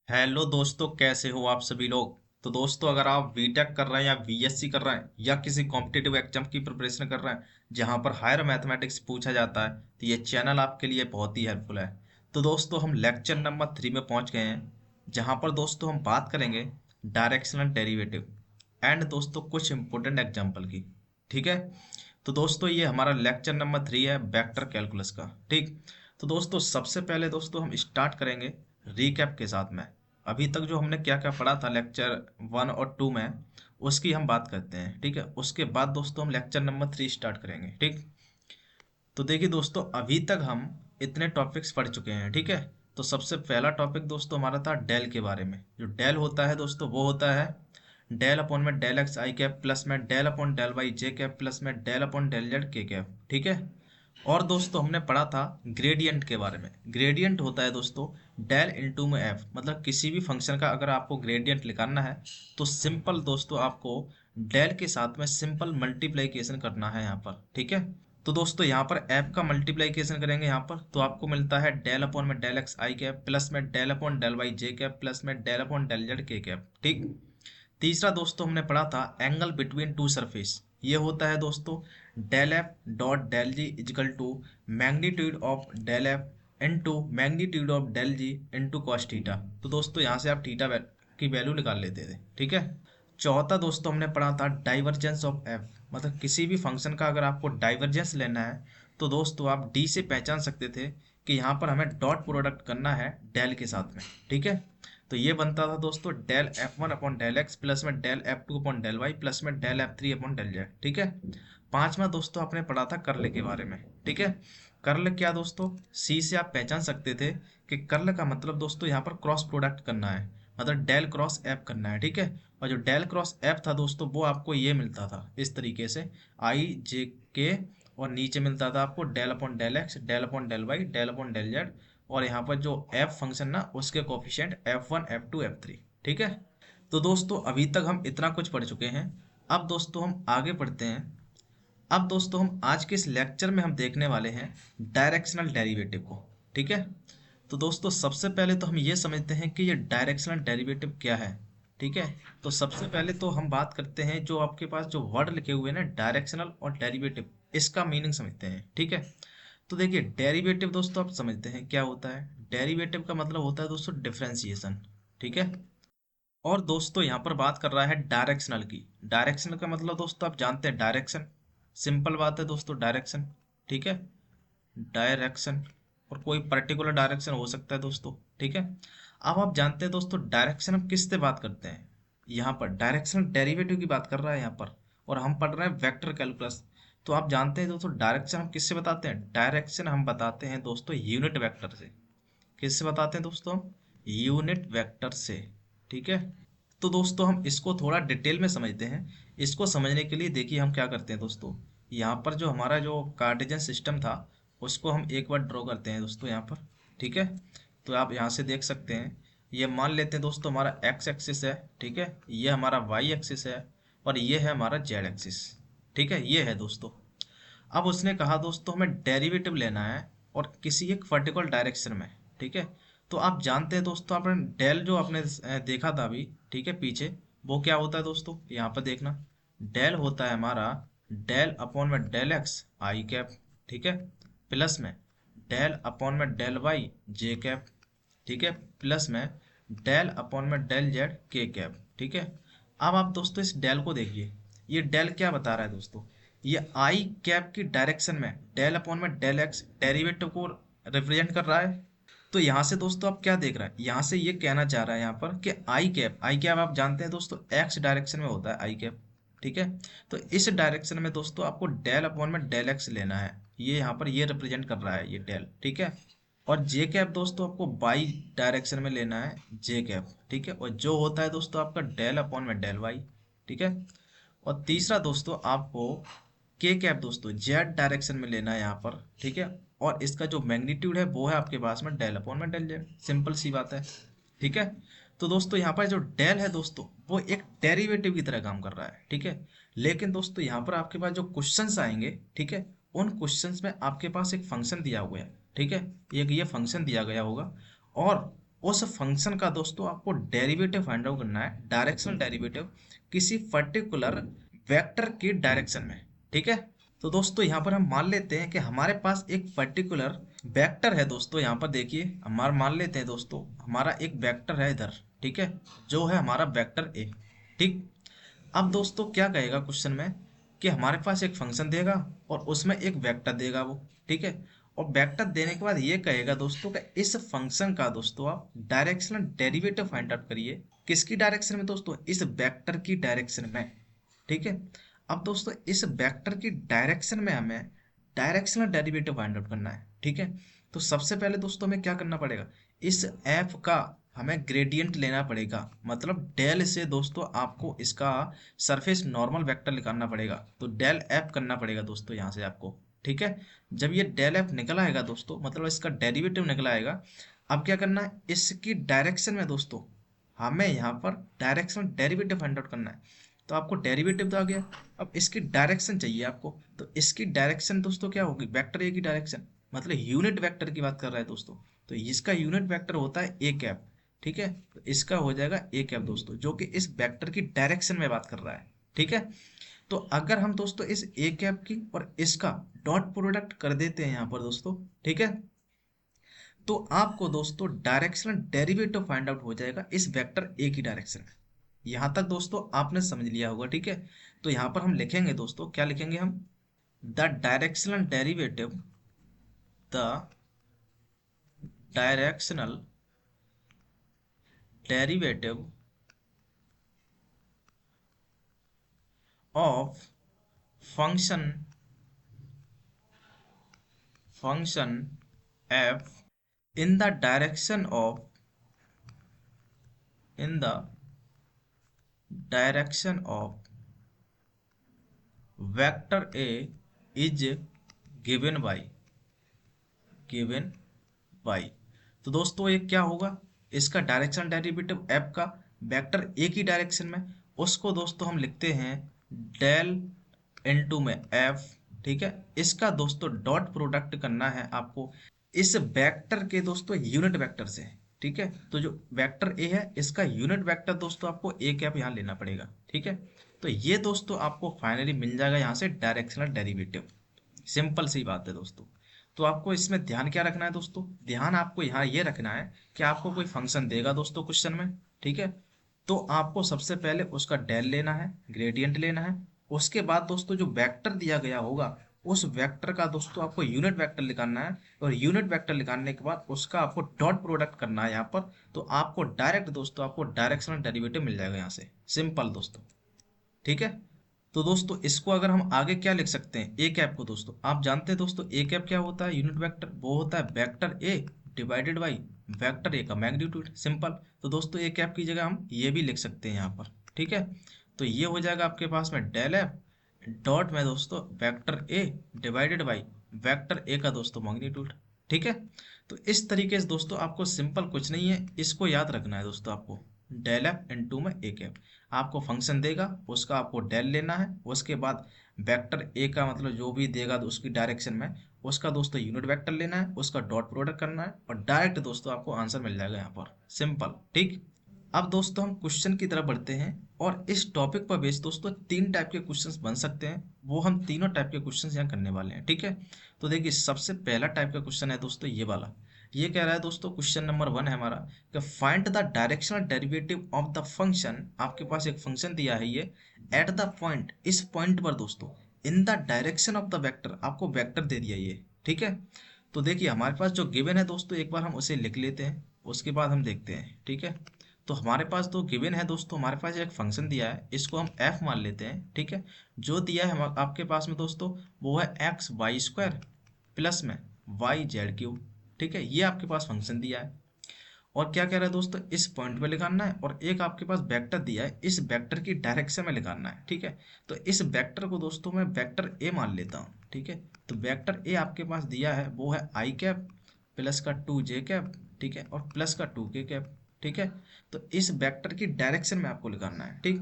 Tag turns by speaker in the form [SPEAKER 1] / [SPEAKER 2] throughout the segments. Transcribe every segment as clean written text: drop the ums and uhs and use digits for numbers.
[SPEAKER 1] Hello दोस्तों, कैसे हो आप सभी लोग। तो दोस्तों, अगर आप बीटेक कर रहे हैं या बीएससी कर रहे हैं या किसी कॉम्पिटिटिव एग्जाम की प्रिपरेशन कर रहे हैं जहां पर हायर मैथमेटिक्स पूछा जाता है, तो ये चैनल आपके लिए बहुत ही हेल्पफुल है। तो दोस्तों, हम लेक्चर नंबर 3 में पहुंच गए हैं, जहां पर दोस्तों हम बात करेंगे डायरेक्शनल डेरिवेटिव एंड दोस्तों कुछ इंपॉर्टेंट एग्जाम्पल की। ठीक है। तो दोस्तों, ये हमारा लेक्चर नंबर 3 है वेक्टर कैलकुलस का। ठीक। तो दोस्तों, सबसे पहले दोस्तों हम स्टार्ट करेंगे रीकैप के साथ में। अभी तक जो हमने क्या क्या पढ़ा था लेक्चर 1 और 2 में, उसकी हम बात करते हैं। ठीक है। उसके बाद दोस्तों हम लेक्चर नंबर 3 स्टार्ट करेंगे। ठीक। तो देखिए दोस्तों, अभी तक हम इतने टॉपिक्स पढ़ चुके हैं। ठीक है। तो सबसे पहला टॉपिक दोस्तों हमारा था डेल के बारे में। जो डेल होता है दोस्तों, वो होता है डेल अपॉन में डेल एक्स आई कैप प्लस में डेल अपॉन डेल वाई जे कैप प्लस में डेल अपॉन डेल जेड के कैप। ठीक है। और दोस्तों हमने पढ़ा था ग्रेडियंट के बारे में। ग्रेडियंट होता है दोस्तों डेल इंटू में एफ, मतलब किसी भी फंक्शन का अगर आपको ग्रेडियंट निकालना है तो सिंपल दोस्तों आपको डेल के साथ में सिंपल मल्टीप्लाइकेशन करना है यहाँ पर। ठीक है। तो दोस्तों यहाँ पर एफ का मल्टीप्लाइकेशन करेंगे यहाँ पर, तो आपको मिलता है डेल अपॉन में डेल एक्स आई कैप प्लस में डेल अपॉन डेल वाई जे कैप प्लस में डेल अपॉन डेल जेड के कैप। ठीक। तीसरा दोस्तों हमने पढ़ा था एंगल बिटवीन टू सरफेस। ये होता है दोस्तों del F dot del G is equal to magnitude of del F into magnitude of del G into cos theta. तो दोस्तों यहाँ से आप थीटा की वैल्यू निकाल लेते थे। ठीक है। चौथा दोस्तों हमने पढ़ा था डाइवर्जेंस ऑफ एफ, मतलब किसी भी फंक्शन का अगर आपको डाइवर्जेंस लेना है तो दोस्तों आप डी से पहचान सकते थे कि यहाँ पर हमें डॉट प्रोडक्ट करना है डेल के साथ में। ठीक है। तो ये बनता था दोस्तों del F one upon del X plus में del F two upon del Y plus में del F three upon del Z. ठीक है। पांचवा दोस्तों आपने पढ़ा था कर्ल के बारे में। ठीक है। कर्ल क्या दोस्तों, सी से आप पहचान सकते थे कि कर्ल का मतलब दोस्तों यहाँ पर क्रॉस प्रोडक्ट करना है, मतलब डेल क्रॉस एफ करना है। ठीक है। और जो डेल क्रॉस एफ था दोस्तों, वो आपको ये मिलता था इस तरीके से आई जे के, और नीचे मिलता था आपको del upon del X del upon del Y del upon del Z, और यहाँ पर जो एफ फंक्शन ना उसके coefficient F one F two F three. ठीक है। तो दोस्तों अभी तक हम इतना कुछ पढ़ चुके हैं। अब दोस्तों हम आगे पढ़ते हैं। अब दोस्तों हम आज के इस लेक्चर में हम देखने वाले हैं डायरेक्शनल डेरिवेटिव को। ठीक है। तो दोस्तों सबसे पहले तो हम ये समझते हैं कि ये डायरेक्शनल डेरिवेटिव क्या है। ठीक है। तो सबसे पहले तो हम बात करते हैं, जो आपके पास जो वर्ड लिखे हुए हैं ना डायरेक्शनल और डेरिवेटिव, इसका मीनिंग समझते हैं। ठीक है। तो देखिए डेरिवेटिव दोस्तों आप समझते हैं क्या होता है। डेरिवेटिव का मतलब होता है दोस्तों डिफरेंशिएशन। ठीक है। और दोस्तों यहाँ पर बात कर रहा है डायरेक्शनल की। डायरेक्शनल का मतलब दोस्तों आप जानते हैं डायरेक्शन, सिंपल बात है दोस्तों डायरेक्शन। ठीक है। डायरेक्शन, और कोई पर्टिकुलर डायरेक्शन हो सकता है दोस्तों। ठीक है। अब आप जानते हैं दोस्तों डायरेक्शन हम किससे बात करते हैं। यहाँ पर डायरेक्शनल डेरिवेटिव की बात कर रहा है यहाँ पर, और हम पढ़ रहे हैं वेक्टर कैलकुलस। तो आप जानते हैं दोस्तों डायरेक्शन हम किससे बताते हैं। डायरेक्शन हम बताते हैं दोस्तों यूनिट वेक्टर से। किससे बताते हैं दोस्तों हम, यूनिट वेक्टर से। ठीक है। तो दोस्तों हम इसको थोड़ा डिटेल में समझते हैं। इसको समझने के लिए देखिए हम क्या करते हैं दोस्तों, यहाँ पर जो हमारा जो कार्टेशियन सिस्टम था उसको हम एक बार ड्रॉ करते हैं दोस्तों यहाँ पर। ठीक है। तो आप यहाँ से देख सकते हैं, ये मान लेते हैं दोस्तों हमारा एक्स एक्सिस है। ठीक है। ये हमारा वाई एक्सिस है, और ये है हमारा जेड एक्सिस। ठीक है। ये है दोस्तों। अब उसने कहा दोस्तों हमें डेरिवेटिव लेना है, और किसी एक पर्टिकुलर डायरेक्शन में। ठीक है। तो आप जानते हैं दोस्तों, आपने डेल जो आपने देखा था अभी, ठीक है, पीछे, वो क्या होता है दोस्तों, यहाँ पर देखना। डेल होता है हमारा डेल अपॉन में डेल एक्स आई कैप। ठीक है। प्लस में डेल अपॉन में डेल वाई जे कैप। ठीक है। प्लस में डेल अपॉन में डेल जेड के कैप। ठीक है। अब आप दोस्तों इस डेल को देखिए, ये डेल क्या बता रहा है दोस्तों, ये आई कैप की डायरेक्शन में डेल अपॉन में डेल एक्स डेरिवेटिव को रिप्रेजेंट कर रहा है। तो यहाँ से दोस्तों आप क्या देख रहे हैं, यहाँ से ये कहना चाह रहा है यहाँ पर कि आई कैप आप जानते हैं दोस्तों एक्स डायरेक्शन में होता है आई कैप। ठीक है। तो इस डायरेक्शन में दोस्तों आपको डेल अपॉन में डेल एक्स लेना है, ये यहाँ पर ये रिप्रेजेंट कर रहा है ये डेल। ठीक है। और जे कैप दोस्तों आपको बाई डायरेक्शन में लेना है जे कैप। ठीक है। और जो होता है दोस्तों आपका डेल अपॉन में डेल वाई। ठीक है। और तीसरा दोस्तों आपको के कैप दोस्तों जेड डायरेक्शन में लेना है यहाँ पर। ठीक है। और इसका जो मैग्नीट्यूड है वो है आपके पास में डेल अपॉन में डेल जेड, सिंपल सी बात है। ठीक है। तो दोस्तों यहाँ पर जो डेल है दोस्तों वो एक डेरिवेटिव की तरह काम कर रहा है। ठीक है। लेकिन दोस्तों यहाँ पर आपके पास जो क्वेश्चंस आएंगे, ठीक है, उन क्वेश्चंस में आपके पास एक फंक्शन दिया हुआ है। ठीक है। एक ये फंक्शन दिया गया होगा, और उस फंक्शन का दोस्तों आपको डेरिवेटिव फाइंड आउट करना है, डायरेक्शनल डेरिवेटिव किसी पर्टिकुलर वेक्टर की डायरेक्शन में। ठीक है, तो दोस्तों यहाँ पर हम मान लेते हैं कि हमारे पास एक पर्टिकुलर वेक्टर है दोस्तों। यहाँ पर देखिए हमारा मान लेते हैं दोस्तों, हमारा एक वेक्टर है इधर, ठीक है, जो है हमारा वेक्टर ए। ठीक, अब दोस्तों क्या कहेगा क्वेश्चन में कि हमारे पास एक फंक्शन देगा और उसमें एक वेक्टर देगा वो। ठीक है, और वेक्टर देने के बाद ये कहेगा दोस्तों कि इस फंक्शन का दोस्तों आप डायरेक्शनल डेरिवेटिव फाइंड आउट करिए। किसकी डायरेक्शन में दोस्तों? इस वेक्टर की डायरेक्शन में। ठीक है, अब दोस्तों इस वेक्टर की डायरेक्शन में हमें डायरेक्शनल डेरिवेटिव फाइंड आउट करना है। ठीक है, तो सबसे पहले दोस्तों हमें क्या करना पड़ेगा, इस एफ का हमें ग्रेडियंट लेना पड़ेगा। मतलब डेल से दोस्तों आपको इसका सरफेस नॉर्मल वेक्टर निकालना पड़ेगा, तो डेल एफ करना पड़ेगा दोस्तों यहाँ से आपको। ठीक है, जब ये डेल एफ निकल आएगा दोस्तों, मतलब इसका डेरिवेटिव निकल आएगा, अब क्या करना है, इसकी डायरेक्शन में दोस्तों हमें यहाँ पर डायरेक्शनल डेरिवेटिव फाइंड आउट करना है। तो आपको डेरिवेटिव तो आ गया, अब इसकी डायरेक्शन चाहिए आपको। तो इसकी डायरेक्शन दोस्तों क्या होगी, वेक्टर ए की डायरेक्शन, मतलब यूनिट वेक्टर की बात कर रहा है दोस्तों, तो इसका यूनिट वेक्टर होता है ए कैप। ठीक है, तो इसका हो जाएगा ए कैप दोस्तों, जो कि इस वेक्टर की डायरेक्शन में बात कर रहा है। ठीक है, तो अगर हम दोस्तों इस ए कैप की और इसका डॉट प्रोडक्ट कर देते हैं यहाँ पर दोस्तों, ठीक है, तो आपको दोस्तों डायरेक्शनल डेरिवेटिव फाइंड आउट हो जाएगा इस वेक्टर ए की डायरेक्शन में। यहां तक दोस्तों आपने समझ लिया होगा। ठीक है, तो यहां पर हम लिखेंगे दोस्तों, क्या लिखेंगे हम, the directional derivative, the directional derivative of function F in the direction of, in the direction of vector A is given by, given by. तो दोस्तों ये क्या होगा, इसका डायरेक्शन डेरिवेटिव एफ का वेक्टर ए की डायरेक्शन में, उसको दोस्तों हम लिखते हैं डेल इनटू में एफ। ठीक है, इसका दोस्तों डॉट प्रोडक्ट करना है आपको इस वेक्टर के दोस्तों यूनिट वेक्टर से। ठीक है, तो जो वेक्टर ए है इसका यूनिट वेक्टर दोस्तों आपको ए कैप यहाँ लेना पड़ेगा। ठीक है, तो ये दोस्तों आपको फाइनली मिल जाएगा यहाँ से डायरेक्शनल डेरिवेटिव। सिंपल सी बात है दोस्तों। तो आपको इसमें ध्यान क्या रखना है दोस्तों, ध्यान आपको यहाँ ये रखना है कि आपको कोई फंक्शन देगा दोस्तों क्वेश्चन में। ठीक है, तो आपको सबसे पहले उसका डेल लेना है, ग्रेडियंट लेना है। उसके बाद दोस्तों जो वेक्टर दिया गया होगा उस वेक्टर का दोस्तों आपको यूनिट वेक्टर निकालना है, और यूनिट वेक्टर निकालने के बाद उसका आपको डॉट प्रोडक्ट करना है यहाँ पर। तो आपको डायरेक्ट दोस्तों आपको डायरेक्शनल डेरिवेटिव मिल जाएगा यहाँ से, सिंपल दोस्तों। ठीक है, तो दोस्तों इसको अगर हम आगे क्या लिख सकते हैं, ए कैप को दोस्तों आप जानते हैं दोस्तों, ए कैप क्या होता है, यूनिट वेक्टर, वो होता है vector A divided by vector A का मैग्नीट्यूड, सिंपल। तो दोस्तों ए कैप की जगह हम ये भी लिख सकते हैं यहाँ पर। ठीक है, तो ये हो जाएगा आपके पास में डेल एफ डॉट में दोस्तों vector A divided by vector A का दोस्तों मैग्नीट्यूड। ठीक है, तो इस तरीके से दोस्तों आपको सिंपल कुछ नहीं है, इसको याद रखना है दोस्तों आपको, डेल एफ इनटू में ए कैप। आपको फंक्शन देगा उसका आपको डेल लेना है, उसके बाद वेक्टर ए का मतलब जो भी देगा तो उसकी डायरेक्शन में उसका दोस्तों यूनिट वेक्टर लेना है, उसका डॉट प्रोडक्ट करना है, और डायरेक्ट दोस्तों आपको आंसर मिल जाएगा यहाँ पर, सिंपल। ठीक, अब दोस्तों हम क्वेश्चन की तरफ बढ़ते हैं, और इस टॉपिक पर बेस्ड दोस्तों तीन टाइप के क्वेश्चंस बन सकते हैं, वो हम तीनों टाइप के क्वेश्चंस यहाँ करने वाले हैं। ठीक है, तो देखिए सबसे पहला टाइप का क्वेश्चन है दोस्तों ये वाला। ये कह रहा है दोस्तों, क्वेश्चन नंबर 1 है हमारा, कि find the directional derivative of the function. आपके पास एक फंक्शन दिया है ये, एट द पॉइंट, इस पॉइंट पर दोस्तों, इन the direction of the vector, आपको वेक्टर दे दिया ये। ठीक है, तो देखिए हमारे पास जो गिवन है दोस्तों, एक बार हम उसे लिख लेते हैं, उसके बाद हम देखते हैं। ठीक है, तो हमारे पास तो गिवन है दोस्तों, हमारे पास एक फंक्शन दिया है, इसको हम f मान लेते हैं। ठीक है, जो दिया है आपके पास में दोस्तों वो है एक्स वाई स्क्वायर प्लस में वाई जेड क्यूब। ठीक है, ये आपके पास फंक्शन दिया है, और क्या कह रहा है दोस्तों, इस पॉइंट पे लिखाना है, और एक आपके पास वेक्टर दिया है, इस वेक्टर की डायरेक्शन में लिखाना है। ठीक है, तो इस वेक्टर को दोस्तों मैं वेक्टर ए मान लेता हूँ। ठीक है, तो वेक्टर ए आपके पास दिया है वो है आई कैप प्लस का 2 जे कैप, ठीक है, और प्लस का 2 के कैप। ठीक है, तो इस वेक्टर की डायरेक्शन में आपको लिखाना है। ठीक,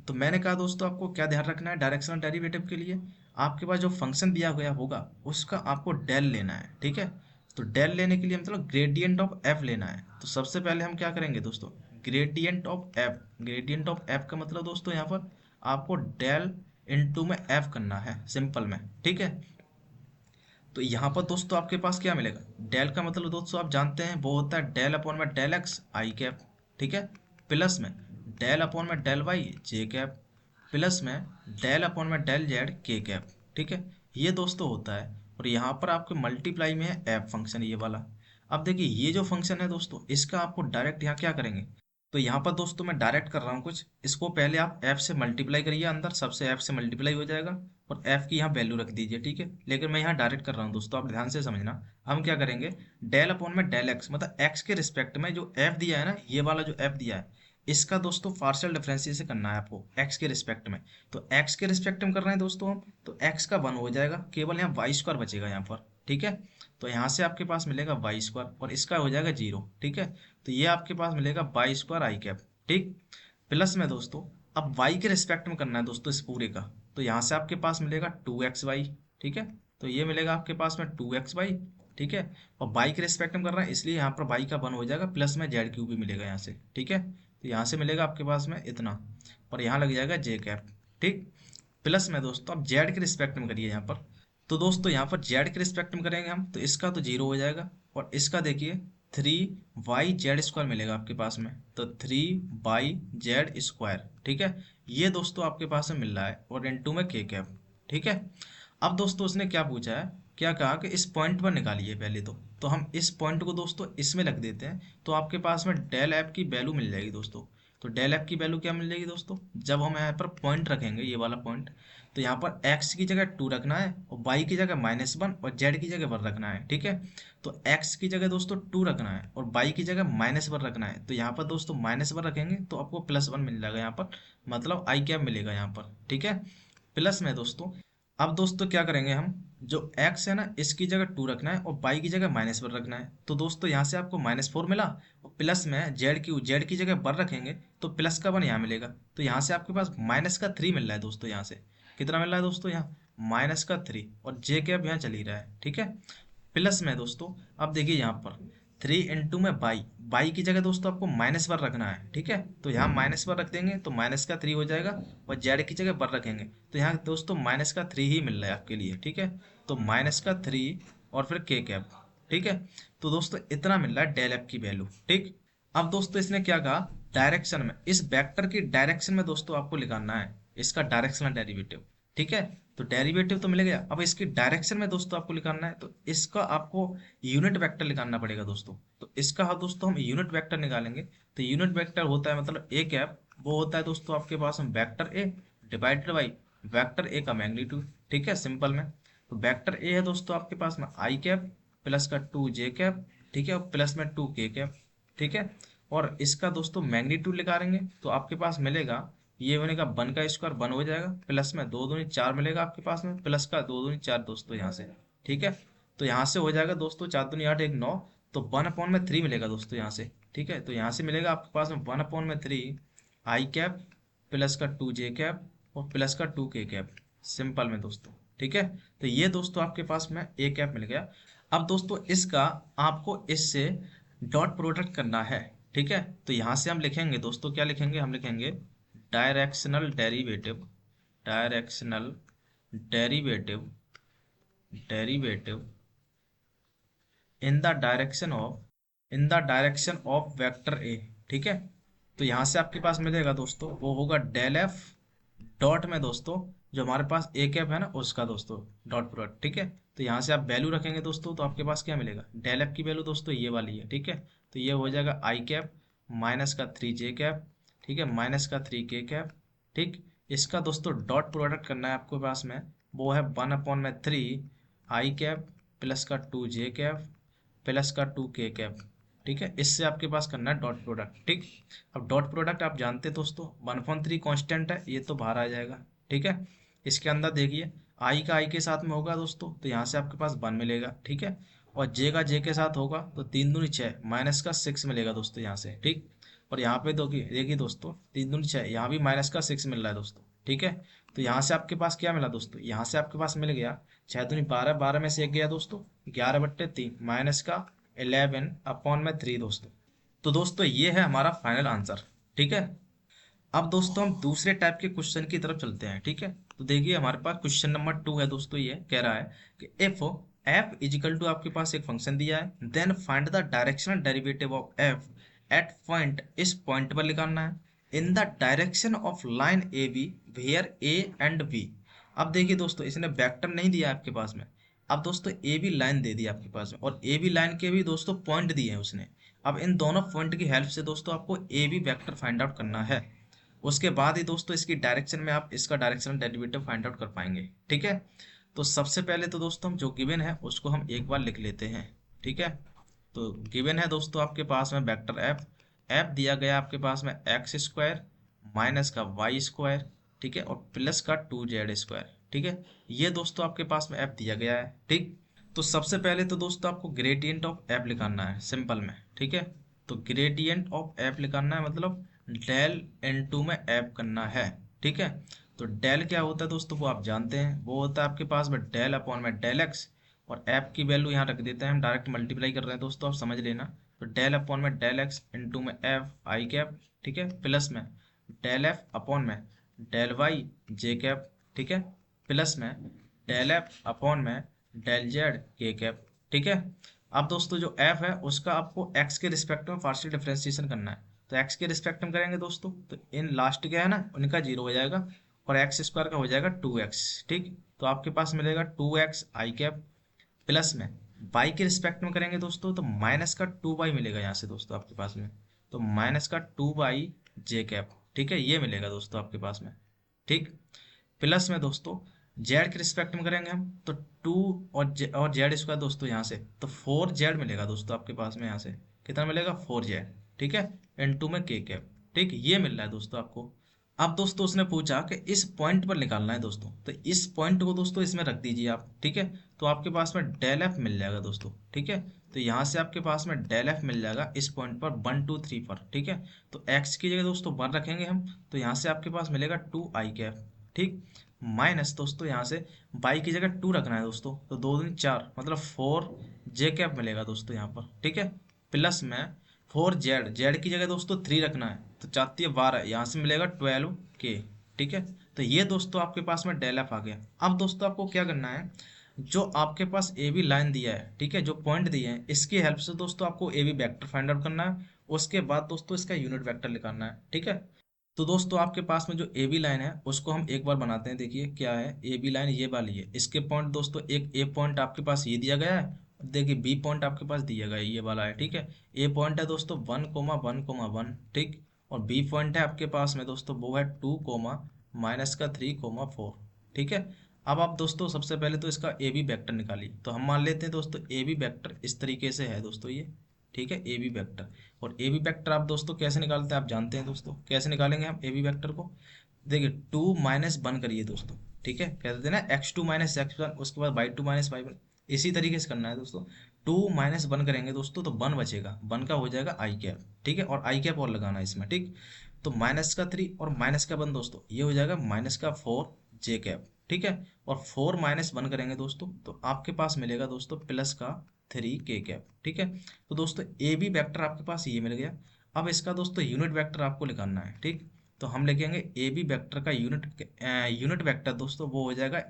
[SPEAKER 1] तो मैंने कहा दोस्तों आपको क्या ध्यान रखना है, डायरेक्शनल डेरिवेटिव के लिए आपके पास जो फंक्शन दिया गया होगा उसका आपको डेल लेना है। ठीक है, तो डेल लेने के लिए मतलब ग्रेडियंट ऑफ एफ लेना है। तो सबसे पहले हम क्या करेंगे दोस्तों, gradient of F. Gradient of F का मतलब दोस्तों यहाँ पर आपको डेल इनटू में एफ करना है सिंपल में, ठीक है। तो यहाँ पर दोस्तों आपके पास क्या मिलेगा, डेल का मतलब दोस्तों आप जानते हैं वो होता है डेल अपॉन में डेल एक्स आई कैप, ठीक है, प्लस में डेल अपॉन में डेल वाई जे कैप, प्लस में डेल अपॉन में डेल जेड के कैप, ठीक है। ये दोस्तों होता है, और यहाँ पर आपके मल्टीप्लाई में है एफ फंक्शन ये वाला। अब देखिए ये जो फंक्शन है दोस्तों, इसका आपको डायरेक्ट यहाँ क्या करेंगे, तो यहाँ पर दोस्तों मैं डायरेक्ट कर रहा हूँ कुछ, इसको पहले आप f से मल्टीप्लाई करिए, अंदर सबसे f से मल्टीप्लाई हो जाएगा, और f की यहाँ वैल्यू रख दीजिए, ठीक है। लेकिन मैं यहाँ डायरेक्ट कर रहा हूँ दोस्तों, आप ध्यान से समझना। हम क्या करेंगे, डेल अपॉन में डेल एक्स, मतलब x के रिस्पेक्ट में जो f दिया है ना, ये वाला जो f दिया है, इसका दोस्तों पार्शियल डिफरेंशिएशन करना है आपको x के रिस्पेक्ट में। तो x के रिस्पेक्ट में कर रहे हैं दोस्तों हम, तो x का 1 हो जाएगा, केवल यहाँ वाई स्क्वायर बचेगा यहाँ पर, ठीक है। तो यहाँ से आपके पास मिलेगा वाई स्क्वायर, और इसका हो जाएगा 0, ठीक है। तो ये आपके पास मिलेगा वाई स्क्वायर आई कैप, ठीक। प्लस में दोस्तों अब y के रिस्पेक्ट में करना है दोस्तों इस पूरे का, तो यहाँ से आपके पास मिलेगा 2xy, ठीक है। तो ये मिलेगा आपके पास में 2xy, ठीक है। और y के रिस्पेक्ट में कर रहा है, इसलिए यहाँ पर y का 1 हो जाएगा, प्लस में जेड क्यूब भी मिलेगा यहाँ से, ठीक है। तो यहाँ से मिलेगा आपके पास में इतना, और यहाँ लग जाएगा जे कैप, ठीक। प्लस में दोस्तों अब जेड के रिस्पेक्ट में करिए यहाँ पर, तो दोस्तों यहाँ पर जेड के रिस्पेक्ट में करेंगे हम, तो इसका तो 0 हो जाएगा, और इसका देखिए 3y z² मिलेगा आपके पास में, तो 3y z², ठीक है। ये दोस्तों आपके पास में मिल रहा है, और इनटू में के कैप, ठीक है। अब दोस्तों उसने क्या पूछा है, क्या कहा कि इस पॉइंट पर निकालिए पहले तो हम इस पॉइंट को दोस्तों इसमें रख देते हैं, तो आपके पास में डेल एफ की वैल्यू मिल जाएगी दोस्तों। तो डेल एफ की वैल्यू क्या मिल जाएगी दोस्तों, जब हम यहाँ पर पॉइंट रखेंगे ये वाला पॉइंट, तो यहाँ पर x की जगह 2 रखना है, और y की जगह -1, और z की जगह 1 रखना है, ठीक है। तो x की जगह दोस्तों 2 रखना है, और y की जगह -1 रखना है, तो यहाँ पर दोस्तों -1 रखेंगे तो आपको +1 मिल जाएगा यहाँ पर, मतलब आई कैप मिलेगा यहाँ पर, ठीक है। प्लस में दोस्तों अब दोस्तों क्या करेंगे हम, जो x है ना इसकी जगह 2 रखना है, और y की जगह -1 रखना है, तो दोस्तों यहाँ से आपको -4 मिला, और प्लस में z की जगह 1 रखेंगे तो प्लस का 1 यहाँ मिलेगा, तो यहाँ से आपके पास -3 मिल रहा है दोस्तों। यहाँ से कितना मिल रहा है दोस्तों, यहाँ -3, और जे कैप यहाँ चल ही रहा है, ठीक है। प्लस में दोस्तों अब देखिए यहाँ पर 3 इंटू में बाई की जगह दोस्तों आपको -1 रखना है, ठीक है। तो यहाँ -1 रख देंगे तो -3 हो जाएगा, और जेड की जगह 1 रखेंगे तो यहाँ दोस्तों -3 ही मिल रहा है आपके लिए, ठीक है। तो -3 और फिर के कैप, ठीक है। तो दोस्तों इतना मिल रहा है डेल एफ की वैल्यू, ठीक। अब दोस्तों इसने क्या कहा, डायरेक्शन में इस वेक्टर की डायरेक्शन में दोस्तों आपको निकालना है इसका डायरेक्शनल डेरिवेटिव, ठीक है। तो डेरिवेटिव तो मिल गया, अब इसकी डायरेक्शन में दोस्तों आपको निकालना है, तो इसका आपको यूनिट वेक्टर निकालना पड़ेगा दोस्तों। तो इसका हाँ दोस्तों हम यूनिट वेक्टर निकालेंगे, तो यूनिट वेक्टर होता है मतलब ए कैप, वो होता है दोस्तों आपके पास में vector A divided by vector A का मैग्नीट्यूड, ठीक है, सिंपल में। तो वेक्टर ए है दोस्तों आपके पास में आई कैप प्लस का 2 जे कैप, ठीक है, और प्लस में 2 के कैप, ठीक है। और इसका दोस्तों मैग्नीट्यूड निकालेंगे तो आपके पास मिलेगा, ये बनेगा 1 का स्क्वायर 1 हो जाएगा, प्लस में 2 दूनी 4 मिलेगा आपके पास में, प्लस का 2 दूनी 4 दोस्तों यहाँ से, ठीक है। तो यहाँ से हो जाएगा दोस्तों 4 दूनी 8 1 9, तो 1/3 मिलेगा दोस्तों यहाँ से, ठीक है। तो यहाँ से मिलेगा आपके पास में 1/3 आई कैप प्लस का 2 जे कैप और प्लस का 2 के कैप, सिंपल में दोस्तों, ठीक है। तो ये दोस्तों आपके पास में ए कैप मिल गया। अब दोस्तों इसका आपको इससे डॉट प्रोडक्ट करना है, ठीक है। तो यहाँ से हम लिखेंगे दोस्तों, क्या लिखेंगे, हम लिखेंगे directional derivative, directional derivative, derivative in the direction of, in the direction of vector A, ठीक है। तो यहाँ से आपके पास मिलेगा दोस्तों वो होगा डेल एफ डॉट में दोस्तों जो हमारे पास ए कैप है ना उसका दोस्तों डॉट प्रोडक्ट, ठीक है। तो यहाँ से आप वैल्यू रखेंगे दोस्तों, तो आपके पास क्या मिलेगा, डेल एफ की वैल्यू दोस्तों ये वाली है, ठीक है। तो ये हो जाएगा आई कैप -3 जे कैप, ठीक है, -3 के कैप, ठीक। इसका दोस्तों डॉट प्रोडक्ट करना है आपके पास में, वो है 1/3 आई कैप प्लस का 2 जे कैप प्लस का 2 के कैप, ठीक है। इससे आपके पास करना है डॉट प्रोडक्ट, ठीक। अब डॉट प्रोडक्ट आप जानते हैं दोस्तों 1/3 कांस्टेंट है, ये तो बाहर आ जाएगा, ठीक है। इसके अंदर देखिए आई का आई के साथ में होगा दोस्तों, तो यहाँ से आपके पास 1 मिलेगा, ठीक है। और जे का जे के साथ होगा तो 3 दूनी 6 माइनस का 6 मिलेगा दोस्तों यहाँ से, ठीक। और यहाँ पे देखिए देखिए दोस्तों 3 दूनी 6, यहाँ भी माइनस का 6 मिल रहा है दोस्तों, ठीक है। तो यहाँ से आपके पास क्या मिला दोस्तों, यहाँ से आपके पास मिल गया 6 दूनी 12, 12 में से 1 गया दोस्तों, 11/3 माइनस का 11/3 दोस्तों। तो दोस्तों ये है हमारा फाइनल आंसर। ठीक है, अब दोस्तों हम दूसरे टाइप के क्वेश्चन की तरफ चलते हैं। ठीक है, तो देखिए हमारे पास क्वेश्चन नंबर 2 है दोस्तों। ये कह रहा है कि इफ एफ इजिकल टू, आपके पास एक फंक्शन दिया है, then find the directional derivative of F at point, इस पॉइंट पर निकालना है, in the direction of line A B where A and B. अब देखिए दोस्तों, इसने वेक्टर नहीं दिया आपके पास में। अब दोस्तों ए बी लाइन दे दी आपके पास में, और ए बी लाइन के भी दोस्तों पॉइंट दिए हैं उसने। अब इन दोनों पॉइंट की हेल्प से दोस्तों आपको A B vector find out करना है। उसके बाद ही दोस्तों इसकी डायरेक्शन में आप इसका डायरेक्शनल डेरिवेटिव फाइंड आउट कर पाएंगे। ठीक है, तो सबसे पहले तो दोस्तों हम जो गिवन है उसको हम एक बार लिख लेते हैं। ठीक है, तो गिवन है दोस्तों आपके पास में वेक्टर एफ, एफ दिया गया आपके पास में एक्स स्क्वायर माइनस का वाई स्क्वायर, ठीक है, और प्लस का 2z स्क्वायर। ठीक है, ये दोस्तों आपके पास में एफ दिया गया है। ठीक, तो सबसे पहले तो दोस्तों आपको ग्रेडियंट ऑफ एफ निकालना है सिंपल में। ठीक है, तो ग्रेडियंट ऑफ एफ निकालना है, मतलब डेल इनटू में एफ करना है। ठीक है, तो डेल क्या होता है दोस्तों, वो आप जानते हैं, वो होता है आपके पास में डेल अपॉन में डेल एक्स, और एफ की वैल्यू यहाँ रख देते हैं हम, डायरेक्ट मल्टीप्लाई कर रहे हैं दोस्तों, आप समझ लेना। तो डेल अपॉन में डेल एक्स इंटू में एफ आई कैप, ठीक है, प्लस में डेल एफ अपॉन में डेल वाई जे कैप, ठीक है, प्लस में डेल एफ अपॉन में डेल जेड के कैप। ठीक है, अब दोस्तों जो एफ है उसका आपको एक्स के रिस्पेक्ट में पार्शियल डिफरेंशिएशन करना है। तो एक्स के रिस्पेक्ट में करेंगे दोस्तों, तो इन लास्ट क्या है ना, उनका जीरो हो जाएगा, और एक्स स्क्वायर का हो जाएगा 2x। ठीक, तो आपके पास मिलेगा 2x आई कैप, प्लस में बाई के रिस्पेक्ट में करेंगे दोस्तों, तो माइनस का 2y मिलेगा यहाँ से दोस्तों आपके पास में, तो माइनस का 2y जे कैप। ठीक है, ये मिलेगा दोस्तों आपके पास में। ठीक, प्लस में दोस्तों जेड के रिस्पेक्ट में करेंगे हम, तो 2 और जेड स्क्वायर दोस्तों यहाँ से, तो 4z मिलेगा दोस्तों आपके पास में, यहाँ से कितना मिलेगा 4z। ठीक है, इनटू में के कैप। ठीक, ये मिल रहा है दोस्तों आपको। अब दोस्तों उसने पूछा कि इस पॉइंट पर निकालना है दोस्तों, तो इस पॉइंट को दोस्तों इसमें रख दीजिए आप। ठीक है, तो आपके पास में डेल एफ मिल जाएगा दोस्तों। ठीक है, तो यहाँ से आपके पास में डेल एफ मिल जाएगा इस पॉइंट पर 1 2 3 पर। ठीक है, तो एक्स की जगह दोस्तों 1 रखेंगे हम, तो यहाँ से आपके पास मिलेगा 2 आई कैप। ठीक, माइनस दोस्तों यहाँ से बाई की जगह 2 रखना है दोस्तों, तो 2 दूनी 4, मतलब 4 जे कैप मिलेगा दोस्तों यहाँ पर। ठीक है, प्लस में 4z, जेड की जगह दोस्तों 3 रखना है, तो 4 × 3 = 12, यहाँ से मिलेगा 12k। ठीक है, तो ये दोस्तों आपके पास में डेल एफ आ गया। अब दोस्तों आपको क्या करना है, जो आपके पास ए बी लाइन दिया है, ठीक है, जो पॉइंट दिए हैं, इसकी हेल्प से दोस्तों आपको A B vector find out करना है। उसके बाद दोस्तों इसका यूनिट वेक्टर निकालना है। ठीक है, तो दोस्तों आपके पास में जो ए बी लाइन है उसको हम एक बार बनाते हैं। देखिए क्या है, ए बी लाइन ये वाली है, इसके पॉइंट दोस्तों, एक ए पॉइंट आपके पास ये दिया गया है, देखिए बी पॉइंट आपके पास दिया गया है, ये वाला है। ठीक है, ए पॉइंट है दोस्तों 1, 1, 1। ठीक, और बी पॉइंट है आपके पास में दोस्तों, वो है 2, -3, 4। ठीक है, अब आप दोस्तों सबसे पहले तो इसका ए बी वेक्टर निकालिए। तो हम मान लेते हैं दोस्तों ए बी वेक्टर इस तरीके से है दोस्तों ये। ठीक है, ए बी वेक्टर, और ए बी वेक्टर आप दोस्तों कैसे निकालते हैं आप जानते हैं दोस्तों, कैसे निकालेंगे हम ए बी वेक्टर को। देखिए 2 - 1 करिए दोस्तों। ठीक है, कह देते हैं ना x2 - x1, उसके बाद y2 - y1, इसी तरीके से करना है दोस्तों। 2 - 1 करेंगे दोस्तों, तो 1 बचेगा, 1 का हो जाएगा आई कैप। ठीक है, और आई कैप और लगाना है इसमें। ठीक, तो -3 और -1 दोस्तों, ये हो जाएगा -4 जे कैप। ठीक है, और 4 - 1 करेंगे दोस्तों, तो आपके पास मिलेगा दोस्तों +3 के कैप। ठीक है, तो दोस्तों ए बी वेक्टर आपके पास ये मिल गया। अब इसका दोस्तों यूनिट वेक्टर आपको निकालना है। ठीक, तो हम लिखेंगे ए बी वेक्टर का यूनिट वेक्टर दोस्तों, वो हो जाएगा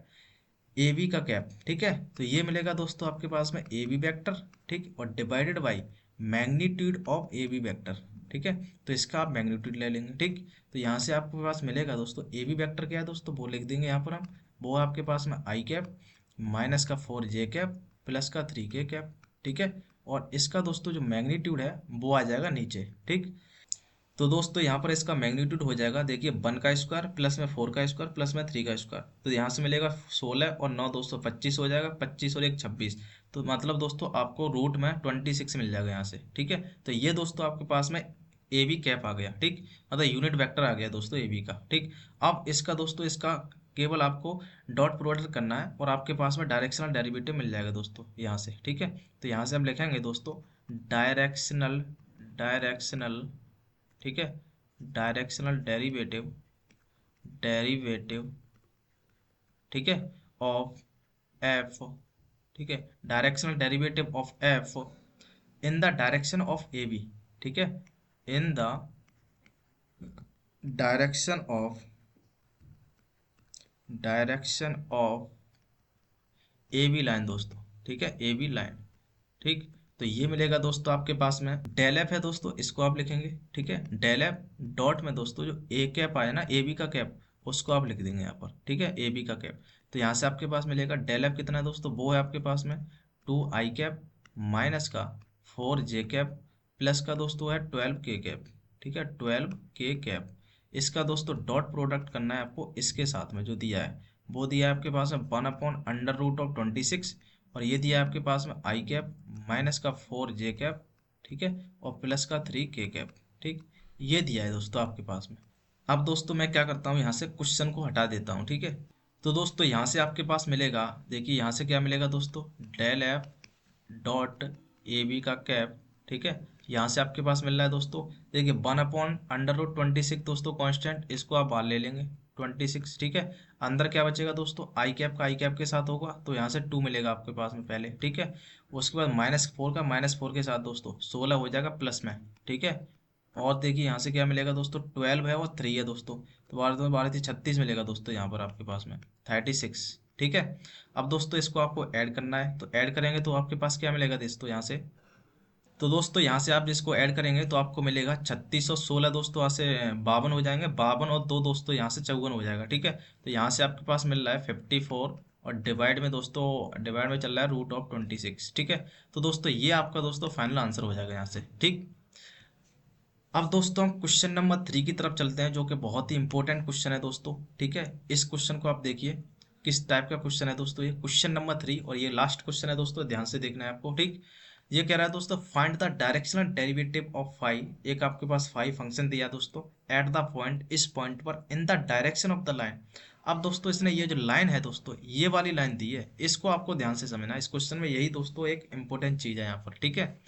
[SPEAKER 1] ए बी का कैप। ठीक है, तो ये मिलेगा दोस्तों आपके पास में ए बी वेक्टर। ठीक, और divided by magnitude of A B vector. ठीक है, तो इसका आप मैग्नीट्यूड ले लेंगे। ठीक, तो यहाँ से आपके पास मिलेगा दोस्तों ए बी वेक्टर क्या है दोस्तों, वो लिख देंगे यहाँ पर हम, वो आपके पास में आई कैप माइनस का 4 जे कैप प्लस का 3 के कैप। ठीक है, और इसका दोस्तों जो मैग्नीट्यूड है वो आ जाएगा नीचे। ठीक, तो दोस्तों यहाँ पर इसका मैग्नीट्यूड हो जाएगा, देखिए 1 का स्क्वायर प्लस में 4 का स्क्वायर प्लस में 3 का स्क्वायर, तो यहाँ से मिलेगा 16 और 9 दोस्तों 25 हो जाएगा, 25 और 1 26। तो मतलब दोस्तों आपको रूट में 26 मिल जाएगा यहाँ से। ठीक है, तो ये दोस्तों आपके पास में ए बी कैप आ गया। ठीक, मतलब यूनिट वेक्टर आ गया दोस्तों ए बी का। ठीक, अब इसका दोस्तों इसका केवल आपको डॉट प्रोडक्ट करना है, और आपके पास में डायरेक्शनल डेरिवेटिव मिल जाएगा दोस्तों यहाँ से। ठीक है, तो यहाँ से हम लिखेंगे दोस्तों डायरेक्शनल डायरेक्शनल ठीक है, डायरेक्शनल डेरिवेटिव ठीक है, ऑफ एफ। ठीक है, directional derivative of F in the direction of A B, ठीक है, in the direction of A B line दोस्तों, ठीक है, ए बी लाइन, ठीक। तो ये मिलेगा दोस्तों आपके पास में डेल एफ है दोस्तों, इसको आप लिखेंगे, ठीक है, डेल एफ डॉट में दोस्तों जो ए कैप आया ना, ए बी का कैप, उसको आप लिख देंगे यहाँ पर, ठीक है, ए बी का कैप। तो यहाँ से आपके पास मिलेगा डेल एफ कितना है दोस्तों, वो है आपके पास में 2 i कैप माइनस का 4 j कैप प्लस का दोस्तों है 12 k कैप, ठीक है, 12 k कैप। इसका दोस्तों डॉट प्रोडक्ट करना है आपको इसके साथ में जो दिया है, वो दिया है आपके पास में 1/√26, और ये दिया है आपके पास में i कैप माइनस का 4 j कैप, ठीक है, और प्लस का 3 k कैप, ठीक, ये दिया है दोस्तों आपके पास में। अब दोस्तों मैं क्या करता हूँ, यहाँ से क्वेश्चन को हटा देता हूँ, ठीक है। तो दोस्तों यहाँ से आपके पास मिलेगा, देखिए यहाँ से क्या मिलेगा दोस्तों, del F dot A B का कैप, ठीक है, यहाँ से आपके पास मिल रहा है दोस्तों, देखिए 1/√26 दोस्तों कांस्टेंट, इसको आप बाहर ले लेंगे 26, ठीक है। अंदर क्या बचेगा दोस्तों, आई कैप का आई कैप के साथ होगा, तो यहाँ से 2 मिलेगा आपके पास में पहले, ठीक है। उसके बाद -4 का -4 के साथ दोस्तों 16 हो जाएगा प्लस में, ठीक है। और देखिए यहाँ से क्या मिलेगा दोस्तों, 12 है और 3 है दोस्तों, तो 12×2 = 36 मिलेगा दोस्तों यहाँ पर आपके पास में 36, ठीक है। अब दोस्तों इसको आपको ऐड करना है, तो ऐड करेंगे तो आपके पास क्या मिलेगा दोस्तों यहाँ से, तो दोस्तों यहाँ से आप जिसको ऐड करेंगे तो आपको मिलेगा 36 और 16 दोस्तों, यहाँ से 52 हो जाएंगे, 52 और 2 दोस्तों यहाँ से 54 हो जाएगा, ठीक है। तो यहाँ से आपके पास मिल रहा है 54, और डिवाइड में दोस्तों, डिवाइड में चल रहा है √26, ठीक है। तो दोस्तों ये आपका दोस्तों फाइनल आंसर हो जाएगा यहाँ से, ठीक। अब दोस्तों हम क्वेश्चन नंबर 3 की तरफ चलते हैं, जो कि बहुत ही इंपॉर्टेंट क्वेश्चन है दोस्तों, ठीक है। इस क्वेश्चन को आप देखिए किस टाइप का क्वेश्चन है दोस्तों, ये क्वेश्चन नंबर 3 और ये लास्ट क्वेश्चन है दोस्तों, ध्यान से देखना है आपको, ठीक। ये कह रहा है दोस्तों, find the directional derivative of phi, एक आपके पास फाई फंक्शन दिया दोस्तों, एट द पॉइंट, इस पॉइंट पर, in the direction of the line. अब दोस्तों इसने ये जो लाइन है दोस्तों, ये वाली लाइन दी है, इसको आपको ध्यान से समझना, इस क्वेश्चन में यही दोस्तों एक इंपॉर्टेंट चीज है यहाँ पर, ठीक है।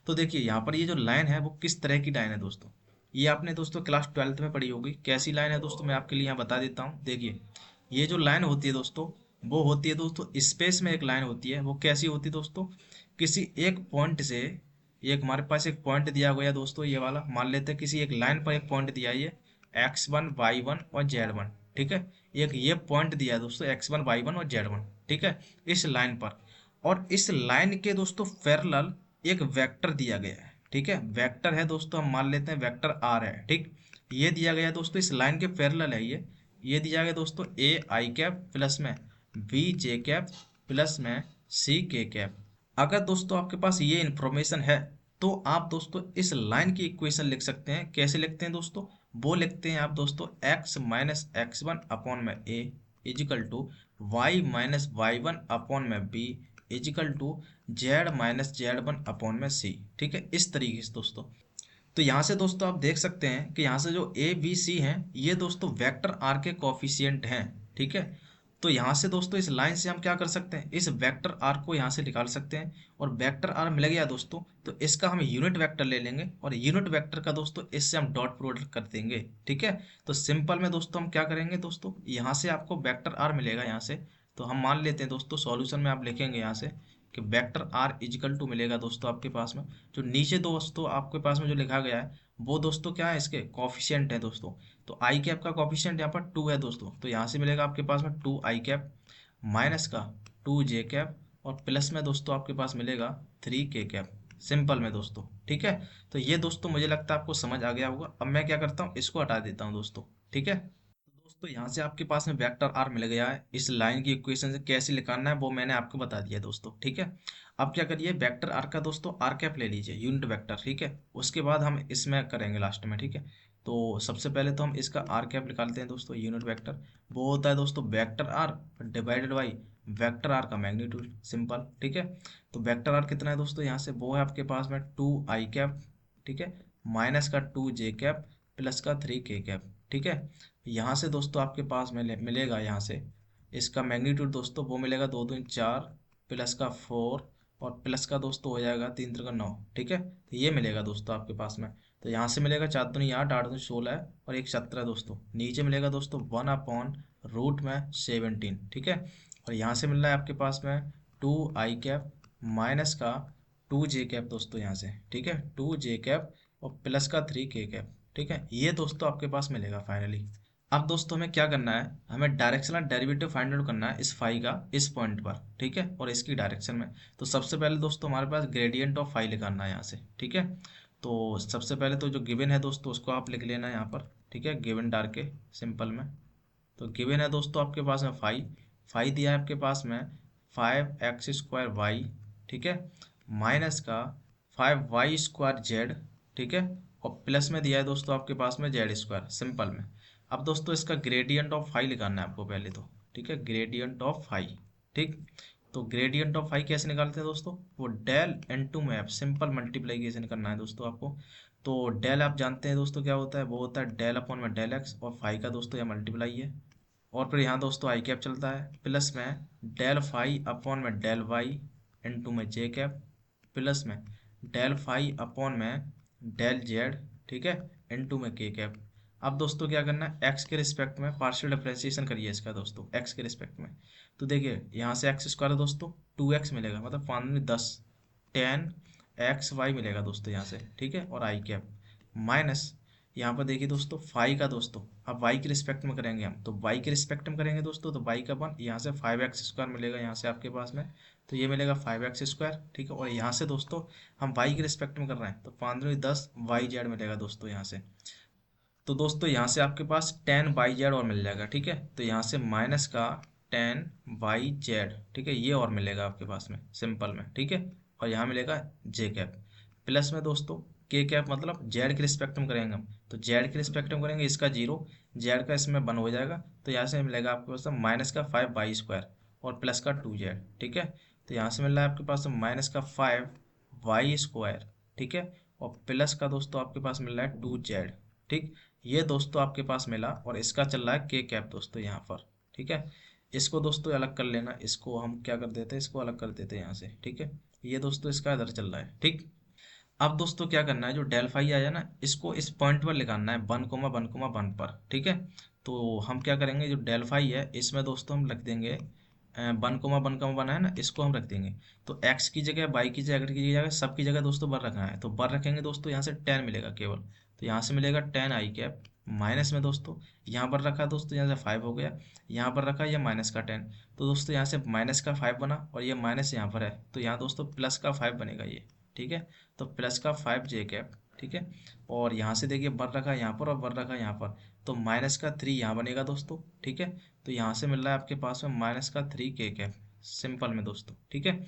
[SPEAKER 1] तो देखिए यहाँ पर ये जो लाइन है वो किस तरह की लाइन है दोस्तों, ये आपने दोस्तों क्लास 12th में पढ़ी होगी, कैसी लाइन है दोस्तों, मैं आपके लिए यहाँ बता देता हूँ। देखिए ये जो लाइन होती है दोस्तों, वो होती है दोस्तों स्पेस में एक लाइन होती है, वो कैसी होती है दोस्तों, किसी एक पॉइंट से, एक हमारे पास एक पॉइंट दिया गया दोस्तों, ये वाला मान लेते हैं, किसी एक लाइन पर एक पॉइंट दिया है, ये x1 y1 और z1, ठीक है। एक ये पॉइंट दिया है दोस्तों x1 y1 और z1, ठीक है, इस लाइन पर, और इस लाइन के दोस्तों पैरेलल एक वेक्टर दिया गया है, ठीक है, वेक्टर है दोस्तों, हम मान लेते हैं वेक्टर आर है, ठीक। ये दिया गया दोस्तों इस लाइन के पैरेलल है, ये दिया गया दोस्तों a i कैप प्लस में b j कैप प्लस में c k कैप। अगर दोस्तों आपके पास ये इंफॉर्मेशन है, तो आप दोस्तों इस लाइन की इक्वेशन लिख सकते हैं, कैसे लिखते हैं दोस्तों, वो लिखते हैं आप दोस्तों x माइनस x1 अपॉन में a is equal to y minus y1 upon में b is equal to z minus z1 upon में c, ठीक है, इस तरीके से दोस्तों। तो यहाँ से दोस्तों आप देख सकते हैं कि यहाँ से जो ए बी सी हैं, ये दोस्तों वेक्टर आर के कोफिशिएंट हैं, ठीक है। तो यहाँ से दोस्तों इस लाइन से हम क्या कर सकते हैं, इस वेक्टर आर को यहाँ से निकाल सकते हैं, और वेक्टर आर मिल गया दोस्तों, तो इसका हम यूनिट वेक्टर ले लेंगे, और यूनिट वेक्टर का दोस्तों इससे हम डॉट प्रोडक्ट कर देंगे, ठीक है। तो सिंपल में दोस्तों हम क्या करेंगे दोस्तों, यहाँ से आपको वेक्टर आर मिलेगा यहाँ से, तो हम मान लेते हैं दोस्तों सॉल्यूशन में आप लिखेंगे यहाँ से कि वेक्टर आर इजिकल टू मिलेगा दोस्तों आपके पास में, जो नीचे दोस्तों आपके पास में जो लिखा गया है, वो दोस्तों क्या है, इसके कॉफिशिएंट है दोस्तों। तो आई कैप का कॉफिशिएंट यहाँ पर 2 है दोस्तों, तो यहाँ से मिलेगा आपके पास में 2 i कैप माइनस का 2 j कैप, और प्लस में दोस्तों आपके पास मिलेगा 3 k कैप, सिंपल में दोस्तों, ठीक है। तो ये दोस्तों मुझे लगता है आपको समझ आ गया होगा। अब मैं क्या करता हूँ, इसको हटा देता हूँ दोस्तों, ठीक है। तो दोस्तों यहाँ से आपके पास में वेक्टर आर मिल गया है, इस लाइन की इक्वेशन से कैसे निकालना है वो मैंने आपको बता दिया दोस्तों, ठीक है। अब क्या करिए, वेक्टर आर का दोस्तों आर कैप ले लीजिए, यूनिट वेक्टर, ठीक है, उसके बाद हम इसमें करेंगे लास्ट में, ठीक है। तो सबसे पहले तो हम इसका आर कैप निकालते हैं दोस्तों, यूनिट वेक्टर, वो होता है दोस्तों vector R divided by vector R का मैग्नीट्यूड, सिंपल, ठीक है। तो वेक्टर आर कितना है दोस्तों, यहाँ से वो है आपके पास में 2 i कैप, ठीक है, माइनस का 2 j कैप प्लस का 3 k कैप, ठीक है। यहाँ से दोस्तों आपके पास मिलेगा यहाँ से इसका मैग्नीट्यूड दोस्तों, वो मिलेगा 2 2 4 प्लस का 4, और प्लस का दोस्तों हो जाएगा 3 3 9, ठीक है। तो ये मिलेगा दोस्तों आपके पास में, तो यहाँ से मिलेगा 4 दूनी 8 8 दूनी 16 है, और एक 17 दोस्तों, नीचे मिलेगा दोस्तों 1/√17, ठीक है। और यहाँ से मिल रहा है आपके पास में टू आई कैप माइनस का टू जे कैप दोस्तों यहाँ से, ठीक है, टू जे कैप और प्लस का थ्री के कैप, ठीक है, ये दोस्तों आपके पास मिलेगा फाइनली। अब दोस्तों हमें क्या करना है, हमें डायरेक्शनल डेरिवेटिव फाइंड आउट करना है इस फाई का इस पॉइंट पर, ठीक है, और इसकी डायरेक्शन में। तो सबसे पहले दोस्तों हमारे पास ग्रेडियंट ऑफ फाई निकालना है यहाँ से, ठीक है। तो सबसे पहले तो जो गिवन है दोस्तों उसको आप लिख लेना यहाँ पर, ठीक है, गिवन डाल के सिंपल में। तो गिवन है दोस्तों आपके पास में फाई, फाई दिया है आपके पास में 5x² y, ठीक है, माइनस का 5y² z, ठीक है, और प्लस में दिया है दोस्तों आपके पास में z² सिंपल में। अब दोस्तों इसका ग्रेडियंट ऑफ फाई निकालना है आपको पहले तो, ठीक है, ग्रेडियंट ऑफ फाई, ठीक। तो ग्रेडियंट ऑफ फाई कैसे निकालते हैं दोस्तों, वो डेल इनटू में सिंपल मल्टीप्लीकेशन करना है दोस्तों आपको। तो डेल आप जानते हैं दोस्तों क्या होता है, वो होता है डेल अपॉन में डेल एक्स, और फाई का दोस्तों यह मल्टीप्लाई है, और फिर यहाँ दोस्तों आई कैप चलता है, प्लस में डेल फाई अपॉन में डेल वाई इनटू में जे कैप, प्लस में डेल फाई अपॉन में डेल जेड, ठीक है, इनटू में के कैप। अब दोस्तों क्या करना है, एक्स के रिस्पेक्ट में पार्शियल डिफरेंशिएशन करिए इसका दोस्तों, एक्स के रिस्पेक्ट में। तो देखिए यहाँ से एक्स स्क्वायर दोस्तों 2x मिलेगा, मतलब 5×10 10 xy मिलेगा दोस्तों यहाँ से, ठीक है, और आई कैप माइनस यहाँ पर देखिए दोस्तों फाई का दोस्तों, अब वाई के रिस्पेक्ट में करेंगे हम, तो वाई के रिस्पेक्ट में करेंगे दोस्तों, तो वाई का वन यहाँ से 5x² मिलेगा यहाँ से आपके पास में, तो ये मिलेगा 5x², ठीक है, और यहाँ से दोस्तों हम वाई के रिस्पेक्ट में कर रहे हैं, तो 5×10 yz मिलेगा दोस्तों यहाँ से। तो दोस्तों यहाँ से आपके पास 10 yz और मिल जाएगा, ठीक है, तो यहाँ से माइनस का 10 yz, ठीक है, ये और मिलेगा आपके पास में सिंपल में, ठीक है, और यहाँ मिलेगा जे कैप, प्लस में दोस्तों के कैप, मतलब जेड के रिस्पेक्ट में करेंगे हम, तो जेड के रिस्पेक्ट में करेंगे, इसका जीरो, जेड का इसमें वन हो जाएगा, तो यहाँ से मिलेगा आपके पास माइनस का 5y² और प्लस का 2z, ठीक है। तो यहाँ से मिल रहा है आपके पास माइनस का 5y², ठीक है, और प्लस का दोस्तों आपके पास मिल रहा है 2z, ठीक। ये दोस्तों आपके पास मिला, और इसका चल रहा है के कैप दोस्तों यहाँ पर, ठीक है। इसको दोस्तों अलग कर लेना, इसको हम क्या कर देते हैं, इसको अलग कर देते हैं यहाँ से, ठीक है। ये दोस्तों इसका इधर चल रहा है, ठीक। अब दोस्तों क्या करना है, जो डेल फाई आया ना, इसको इस पॉइंट पर लगाना है 1,1,1 पर, ठीक है। तो हम क्या करेंगे, जो डेल फाई है इसमें दोस्तों हम रख देंगे 1,1,1 है ना, इसको हम रख देंगे। तो एक्स की जगह, वाई की जगह, की जगह, सबकी जगह दोस्तों बर रखना है, तो बर रखेंगे दोस्तों, यहाँ से 10 मिलेगा केवल, तो यहाँ से मिलेगा 10 आई कैप माइनस में दोस्तों, यहाँ पर रखा दोस्तों, यहाँ से 5 हो गया, यहाँ पर रखा ये माइनस का 10, तो दोस्तों यहाँ से माइनस का 5 बना, और ये माइनस यहाँ पर है, तो यहाँ दोस्तों प्लस का 5 बनेगा ये, ठीक है। तो प्लस का 5 जे कैप, ठीक है, और यहाँ से देखिए बर रखा यहाँ पर और बर रखा यहाँ पर, तो माइनस का 3 यहाँ बनेगा दोस्तों, ठीक है। तो यहाँ से मिल रहा है आपके पास में माइनस का 3 के कैप सिंपल में दोस्तों, ठीक है।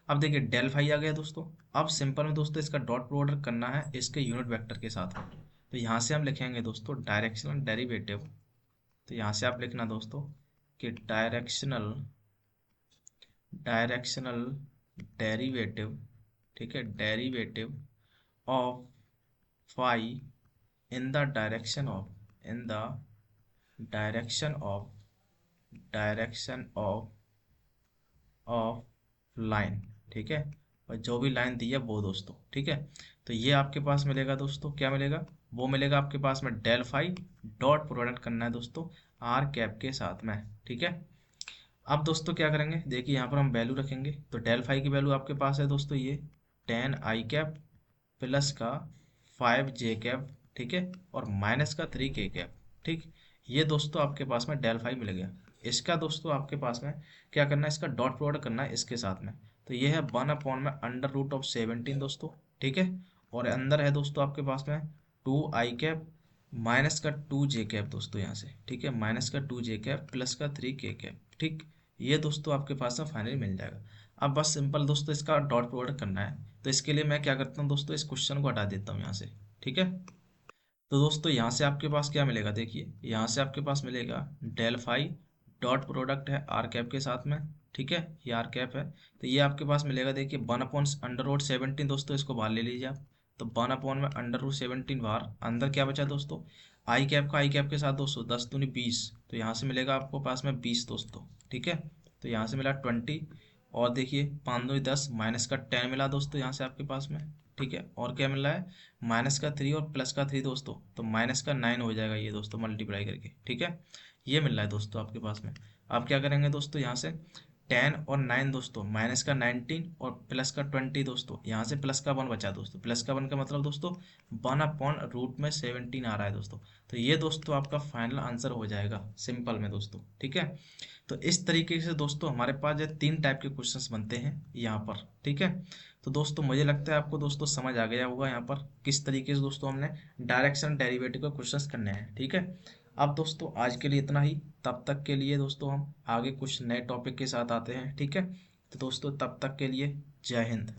[SPEAKER 1] अब देखिए डेल फाई आ गया दोस्तों, अब सिंपल में दोस्तों इसका डॉट प्रोडक्ट करना है इसके यूनिट वेक्टर के साथ, तो यहाँ से हम लिखेंगे दोस्तों डायरेक्शनल डेरिवेटिव। तो यहाँ से आप लिखना दोस्तों कि डायरेक्शनल डायरेक्शनल डेरिवेटिव, ठीक है, derivative of phi in the direction of direction of direction of line, ठीक है, और जो भी लाइन दी है वो दोस्तों, ठीक है। तो ये आपके पास मिलेगा दोस्तों, क्या मिलेगा, वो मिलेगा आपके पास में डेल फाई, डॉट प्रोडक्ट करना है दोस्तों आर कैप के साथ में, ठीक है। अब दोस्तों क्या करेंगे, देखिए यहाँ पर हम वैल्यू रखेंगे, तो डेल फाई की वैल्यू आपके पास है दोस्तों ये 10 आई कैप प्लस का 5 जे कैप, ठीक है, और माइनस का 3 के कैप, ठीक। ये दोस्तों आपके पास में डेल फाई मिल गया। इसका दोस्तों आपके पास में क्या करना है, इसका डॉट प्रोडक्ट करना है इसके साथ में, तो ये है 1/√17 दोस्तों, ठीक है, और अंदर है दोस्तों आपके पास में 2 आई कैप माइनस का 2 जे कैप दोस्तों यहाँ से, ठीक है, माइनस का 2 जे कैप प्लस का 3 के कैप, ठीक। ये दोस्तों आपके पास में फाइनली मिल जाएगा। अब बस सिंपल दोस्तों इसका डॉट प्रोडक्ट करना है, तो इसके लिए मैं क्या करता हूँ दोस्तों, इस क्वेश्चन को हटा देता हूँ यहाँ से, ठीक है। तो दोस्तों यहाँ से आपके पास क्या मिलेगा, देखिए यहाँ से आपके पास मिलेगा डेल फाई, डॉट प्रोडक्ट है आर कैप के साथ में, ठीक है, ये आर कैप है, तो ये आपके पास मिलेगा, देखिए 1/√17 दोस्तों, इसको बाहर ले लीजिए आप, तो 1/√17 बाहर, अंदर क्या बचा दोस्तों, आई कैप का आई कैप के साथ दोस्तों 10×20, तो यहाँ से मिलेगा आपको पास में 20 दोस्तों, ठीक है। तो यहाँ से मिला 20, और देखिए 5×10 माइनस का 10 मिला दोस्तों यहाँ से आपके पास में, ठीक है, और क्या मिल रहा है माइनस का 3 और प्लस का 3 दोस्तों, तो माइनस का 9 हो जाएगा ये दोस्तों मल्टीप्लाई करके, ठीक है। ये मिल रहा है दोस्तों आपके पास में। आप क्या करेंगे दोस्तों, यहाँ से 10 और 9 दोस्तों, माइनस का 19 और प्लस का 20 दोस्तों, यहाँ से प्लस का 1 बचा दोस्तों, प्लस का 1 का मतलब दोस्तों 1/√में 17 आ रहा है दोस्तों। तो ये दोस्तों आपका फाइनल आंसर हो जाएगा सिंपल में दोस्तों, ठीक है। तो इस तरीके से दोस्तों हमारे पास ये 3 टाइप के क्वेश्चंस बनते हैं यहाँ पर, ठीक है। तो दोस्तों मुझे लगता है आपको दोस्तों समझ आ गया होगा यहाँ पर किस तरीके से दोस्तों हमने डायरेक्शन डेरिवेटिव के क्वेश्चंस करने हैं, ठीक है। अब दोस्तों आज के लिए इतना ही। तब तक के लिए दोस्तों हम आगे कुछ नए टॉपिक के साथ आते हैं, ठीक है। तो दोस्तों तब तक के लिए जय हिंद।